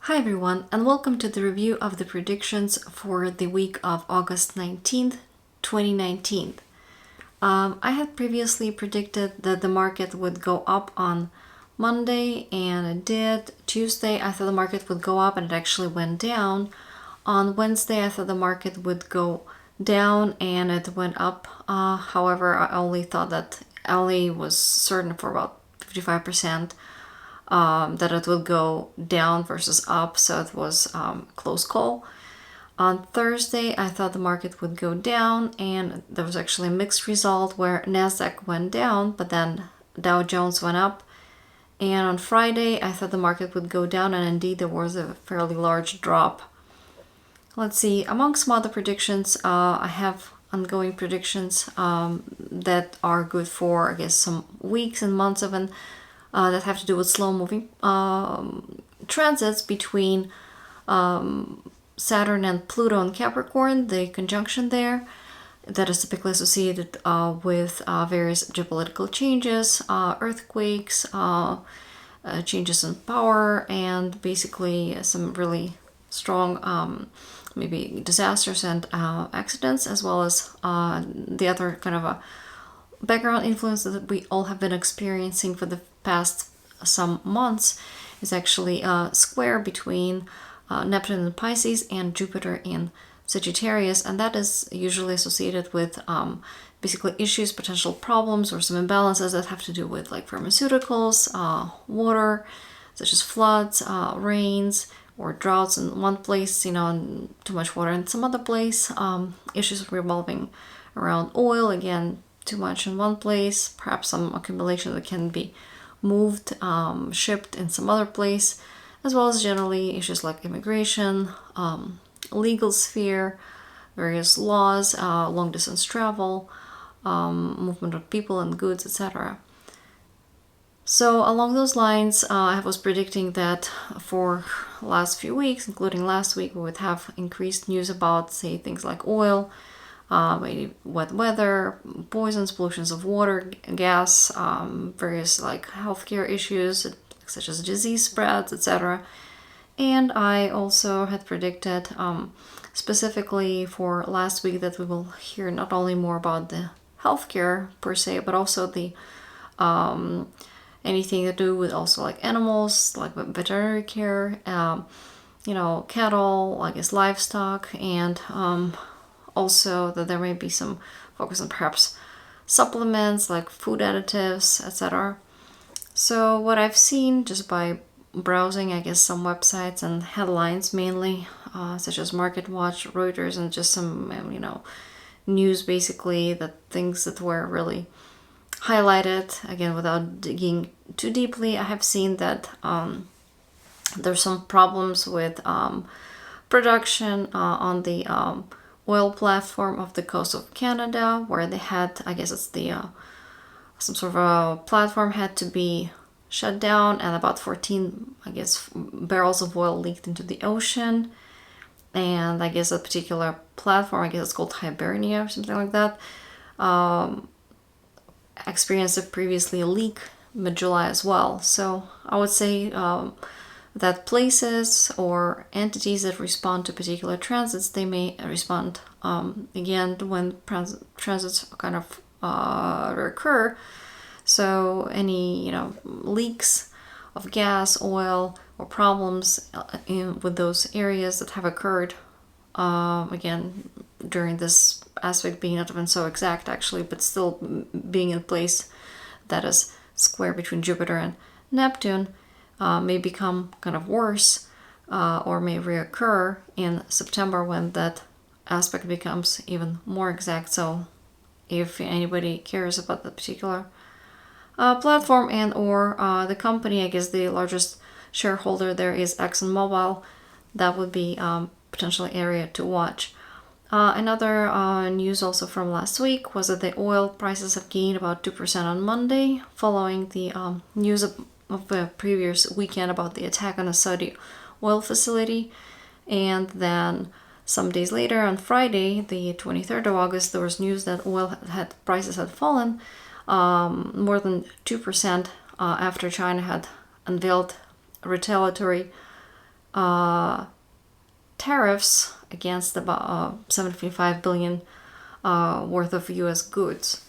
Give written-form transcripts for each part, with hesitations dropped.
Hi everyone, and welcome to the review of the predictions for the week of August 19th, 2019. I had previously predicted that the market would go up on Monday, and it did. Tuesday, I thought the market would go up, and it actually went down. On Wednesday, I thought the market would go down, and it went up. However, I only thought that LA was certain for about 55%. That it would go down versus up, so it was close call. On Thursday, I thought the market would go down, and there was actually a mixed result where Nasdaq went down, but then Dow Jones went up. And on Friday, I thought the market would go down, and indeed there was a fairly large drop. Let's see, among some other predictions, I have ongoing predictions that are good for, I guess, some weeks and months of that have to do with slow-moving transits between Saturn and Pluto and Capricorn, the conjunction there, that is typically associated with various geopolitical changes, earthquakes, changes in power, and basically some really strong maybe disasters and accidents, as well as the other kind of a background influence that we all have been experiencing for the past some months is actually a square between Neptune in Pisces and Jupiter in Sagittarius, and that is usually associated with basically issues, potential problems, or some imbalances that have to do with like pharmaceuticals, water, such as floods, rains, or droughts in one place, and too much water in some other place, issues revolving around oil, again, too much in one place, perhaps some accumulation that can be moved, shipped in some other place, as well as generally issues like immigration, legal sphere, various laws, long distance travel, movement of people and goods, etc. So along those lines, I was predicting that for last few weeks, including last week, we would have increased news about, say, things like oil, maybe wet weather, poisons, pollutions of water, gas, various like healthcare issues such as disease spreads, etc. And I also had predicted specifically for last week that we will hear not only more about the healthcare per se, but also the anything to do with also like animals, like veterinary care, cattle, I guess livestock, and also that there may be some focus on perhaps supplements like food additives, etc. So what I've seen just by browsing, I guess, some websites and headlines mainly, such as Market Watch, Reuters, and just some, news basically, that things that were really highlighted, again, without digging too deeply, I have seen that there's some problems with production on the oil platform of the coast of Canada, where they had, I guess it's the some sort of a platform had to be shut down, and about 14, I guess, barrels of oil leaked into the ocean. And I guess a particular platform, I guess it's called Hibernia or something like that, experienced a previously a leak mid-July as well. So I would say that places or entities that respond to particular transits, they may respond again when transits kind of recur. So any leaks of gas, oil, or problems with those areas that have occurred again during this aspect being not even so exact actually, but still being in place that is square between Jupiter and Neptune, may become kind of worse or may reoccur in September when that aspect becomes even more exact. So if anybody cares about that particular platform and or the company, I guess the largest shareholder there is ExxonMobil, that would be potentially area to watch. Another news also from last week was that the oil prices have gained about 2% on Monday, following the news of the previous weekend about the attack on a Saudi oil facility. And then some days later, on Friday, the 23rd of August, there was news that oil prices had fallen more than 2% after China had unveiled retaliatory tariffs against about 75 billion worth of US goods.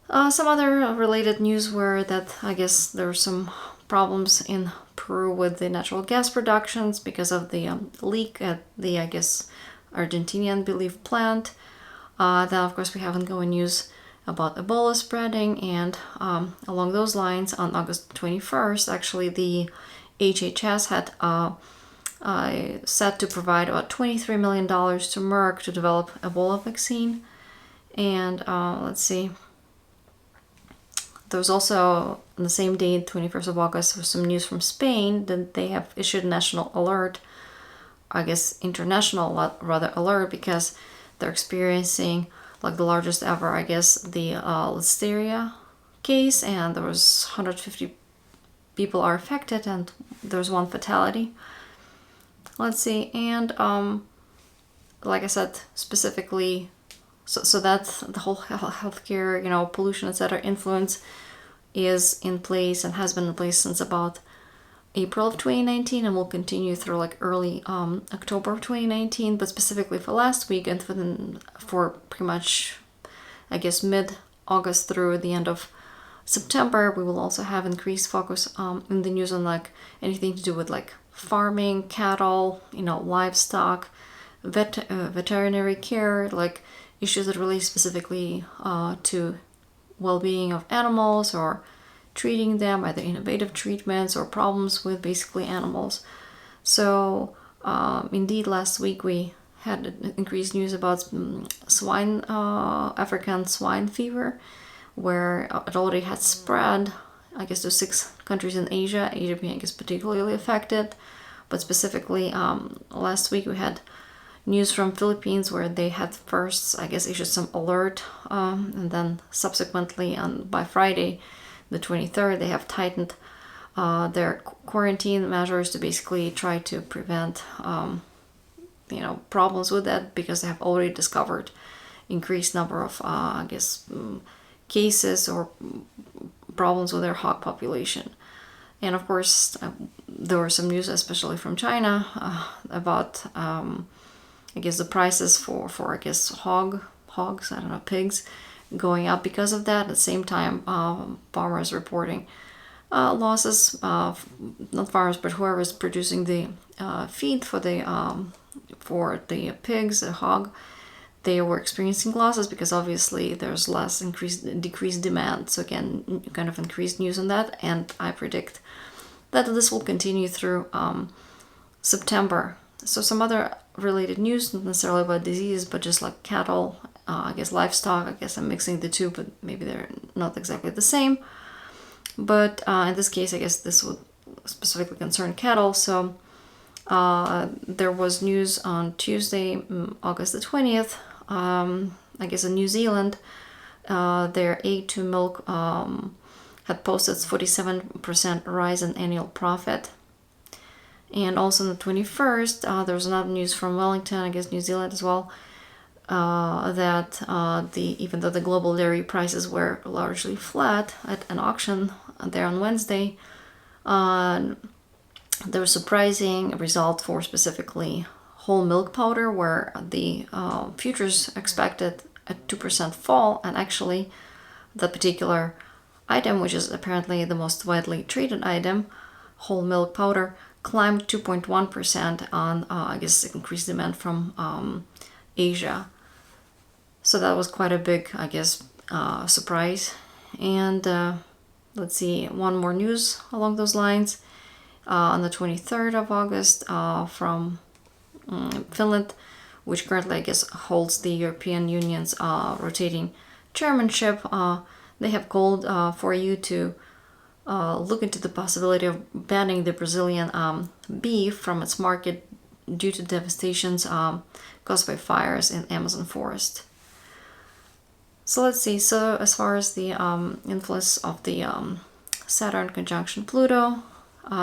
Some other related news were that I guess there were some problems in Peru with the natural gas productions because of the leak at the, I guess, Argentinian belief plant. Then of course we have ongoing news about Ebola spreading, and along those lines, on August 21st, actually the HHS had set to provide about $23 million to Merck to develop Ebola vaccine. And let's see, there was also on the same day, 21st of August, was some news from Spain that they have issued a national alert, I guess international rather alert, because they're experiencing like the largest ever, I guess, the listeria case, and there was 150 people are affected and there's one fatality. Let's see, and like I said, specifically, so that's the whole healthcare, pollution, etc. influence is in place and has been in place since about April of 2019 and will continue through like early October of 2019, but specifically for last week and for pretty much, I guess, mid-August through the end of September, we will also have increased focus in the news on like anything to do with like farming, cattle, livestock, veterinary care, like issues that relate specifically to well-being of animals or treating them, either innovative treatments or problems with basically animals. So indeed, last week we had increased news about African swine fever, where it already had spread, I guess, to 6 countries in Asia, Asia being, I guess, particularly affected. But specifically, last week we had news from Philippines where they had first, I guess, issued some alert, and then subsequently by Friday, the 23rd, they have tightened their quarantine measures to basically try to prevent, problems with that, because they have already discovered increased number of, cases or problems with their hog population. And of course, there were some news, especially from China, about, the prices for hogs, pigs, going up because of that. At the same time, farmers reporting losses, not farmers, but whoever is producing the feed for the pigs, the hog, they were experiencing losses because obviously there's decreased demand. So again, kind of increased news on that, and I predict that this will continue through September. So some other related news, not necessarily about disease, but just like cattle, livestock. I guess I'm mixing the two, but maybe they're not exactly the same. But in this case, I guess this would specifically concern cattle. So there was news on Tuesday, August the 20th, in New Zealand, their aid to milk had posted 47% rise in annual profit. And also on the 21st, there was another news from Wellington, New Zealand as well, that even though the global dairy prices were largely flat at an auction there on Wednesday, there was a surprising result for specifically whole milk powder, where the futures expected a 2% fall, and actually the particular item, which is apparently the most widely traded item, whole milk powder, climbed 2.1% on, increased demand from Asia. So that was quite a big, surprise. And let's see, one more news along those lines. On the 23rd of August, from Finland, which currently, holds the European Union's rotating chairmanship, they have called for you to look into the possibility of banning the Brazilian beef from its market due to devastations caused by fires in Amazon forest. So let's see. So as far as the influence of the Saturn conjunction Pluto,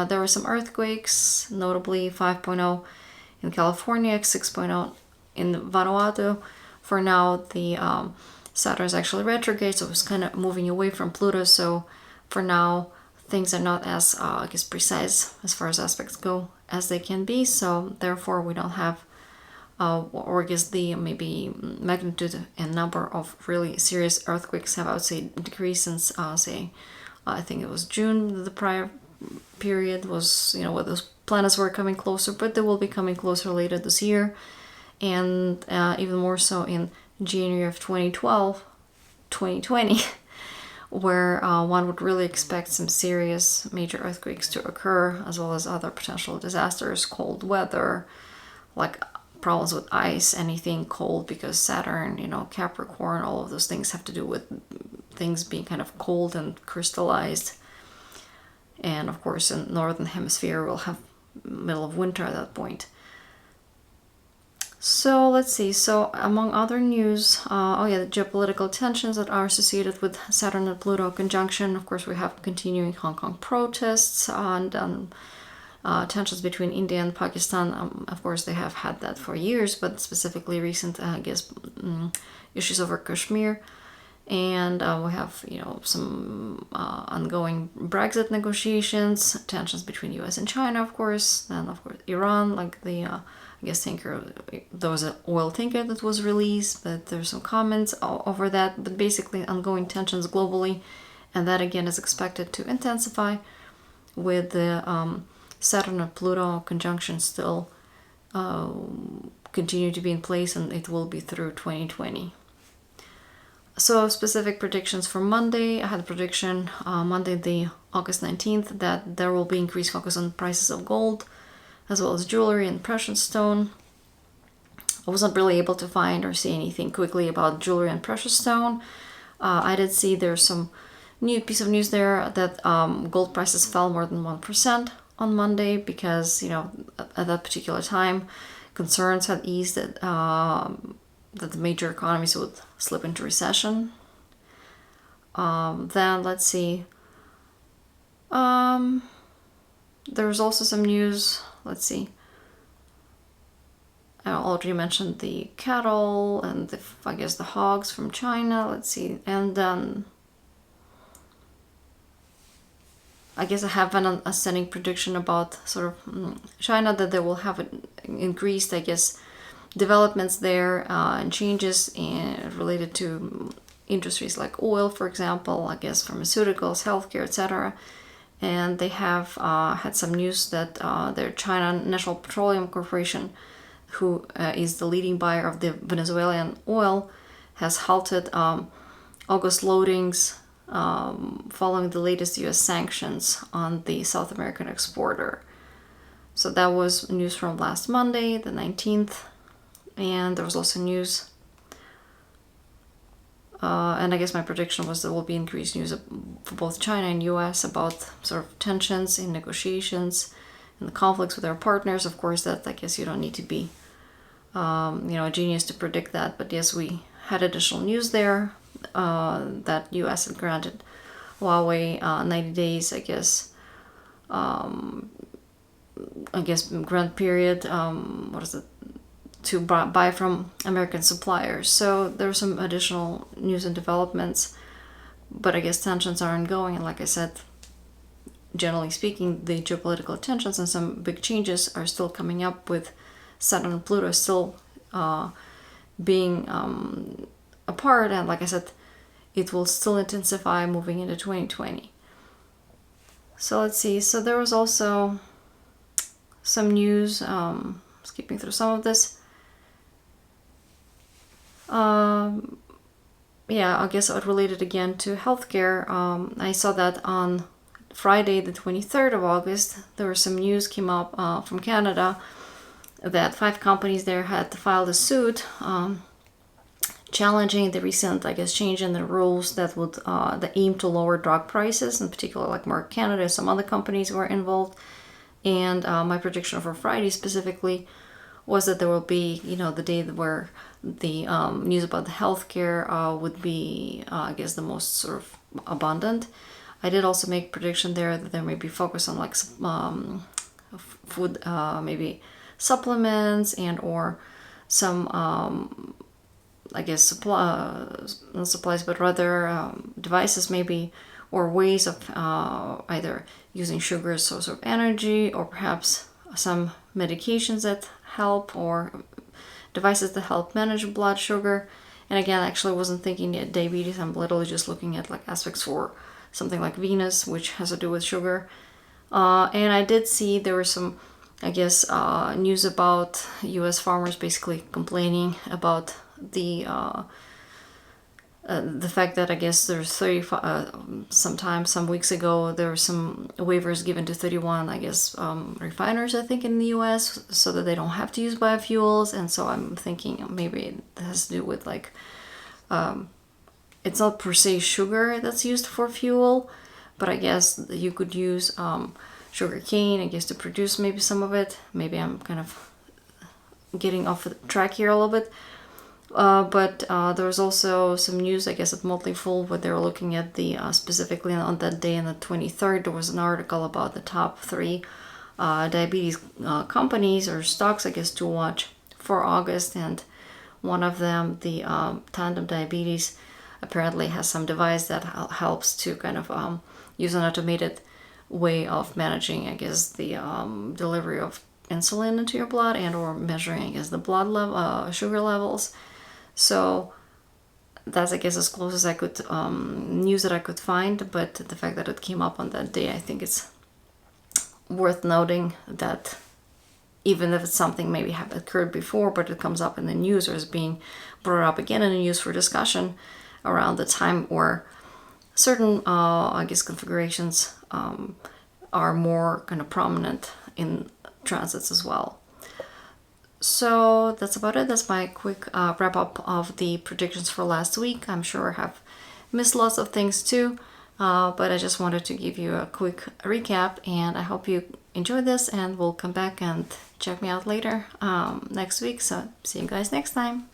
there were some earthquakes, notably 5.0 in California, 6.0 in Vanuatu. For now, the Saturn is actually retrograde, so it's kind of moving away from Pluto. So for now, things are not as, I guess, precise as far as aspects go as they can be. So therefore, we don't have, or I guess the maybe magnitude and number of really serious earthquakes have, I would say, decreased since, say, I think it was June, the prior period was, where those planets were coming closer, but they will be coming closer later this year. And even more so in January of 2020, where one would really expect some serious major earthquakes to occur, as well as other potential disasters, cold weather, like problems with ice, anything cold, because Saturn, Capricorn, all of those things have to do with things being kind of cold and crystallized. And of course, in the northern hemisphere, we'll have middle of winter at that point. So let's see. So among other news, the geopolitical tensions that are associated with Saturn and Pluto conjunction. Of course, we have continuing Hong Kong protests and tensions between India and Pakistan. Of course, they have had that for years, but specifically recent, issues over Kashmir. And we have, some ongoing Brexit negotiations, tensions between U.S. and China, of course. Then, of course, Iran, like the tanker. There was an oil tanker that was released, but there's some comments over that. But basically, ongoing tensions globally, and that again is expected to intensify with the Saturn and Pluto conjunction still continue to be in place, and it will be through 2020. So specific predictions for Monday. I had a prediction Monday, the August 19th, that there will be increased focus on prices of gold, as well as jewelry and precious stone. I wasn't really able to find or see anything quickly about jewelry and precious stone. I did see there's some new piece of news there that gold prices fell more than 1% on Monday because, at that particular time, concerns had eased that the major economies would slip into recession. Then let's see. There's also some news. Let's see. I already mentioned the cattle and the hogs from China. Let's see. And then I guess I have an ascending prediction about sort of China, that they will have an increased, developments there and changes related to industries like oil, for example, pharmaceuticals, healthcare, etc. And they have had some news that their China National Petroleum Corporation, who is the leading buyer of the Venezuelan oil, has halted August loadings following the latest U.S. sanctions on the South American exporter. So that was news from last Monday, the 19th. And there was also news, and I guess my prediction was there will be increased news for both China and U.S. about sort of tensions in negotiations and the conflicts with our partners. Of course, that you don't need to be, a genius to predict that. But yes, we had additional news there that U.S. had granted Huawei 90 days, grant period. To buy from American suppliers. So there's some additional news and developments, but I guess tensions are ongoing. And like I said, generally speaking, the geopolitical tensions and some big changes are still coming up, with Saturn and Pluto still being apart. And like I said, it will still intensify moving into 2020. So let's see. So there was also some news, skipping through some of this. Related again to healthcare. I saw that on Friday, the 23rd of August, there was some news came up from Canada that 5 companies there had filed a suit challenging the recent, change in the rules that would that aim to lower drug prices, in particular, like Merck Canada. Some other companies were involved, and my prediction for Friday specifically was that there will be, the day where the news about the healthcare would be, the most sort of abundant. I did also make prediction there that there may be focus on food, maybe supplements and or some, not supplies, but rather devices maybe or ways of either using sugar as a source of energy, or perhaps some medications that help, or devices that help manage blood sugar. And again, actually, I wasn't thinking at diabetes. I'm literally just looking at like aspects for something like Venus, which has to do with sugar. And I did see there was some, I guess, news about U.S. farmers basically complaining about the fact that I guess there's 35, some weeks ago, there were some waivers given to 31, I guess, refiners, I think, in the US, so that they don't have to use biofuels. And so I'm thinking maybe it has to do with like, it's not per se sugar that's used for fuel, but I guess you could use sugar cane, I guess, to produce maybe some of it. Maybe I'm kind of getting off the track here a little bit. But there was also some news, I guess, at Motley Fool, where they were looking at the, specifically on that day, on the 23rd, there was an article about the top 3 diabetes companies or stocks, I guess, to watch for August. And one of them, the Tandem Diabetes, apparently has some device that helps to kind of use an automated way of managing, I guess, the delivery of insulin into your blood, and or measuring, I guess, the blood level, sugar levels. So that's, I guess, as close as I could, news that I could find. But the fact that it came up on that day, I think it's worth noting that even if it's something maybe have occurred before, but it comes up in the news or is being brought up again in the news for discussion around the time where certain, I guess, configurations are more kind of prominent in transits as well. So that's about it. That's my quick wrap up of the predictions for last week. I'm sure I have missed lots of things too, but I just wanted to give you a quick recap, and I hope you enjoyed this, and we'll come back and check me out later next week. So see you guys next time.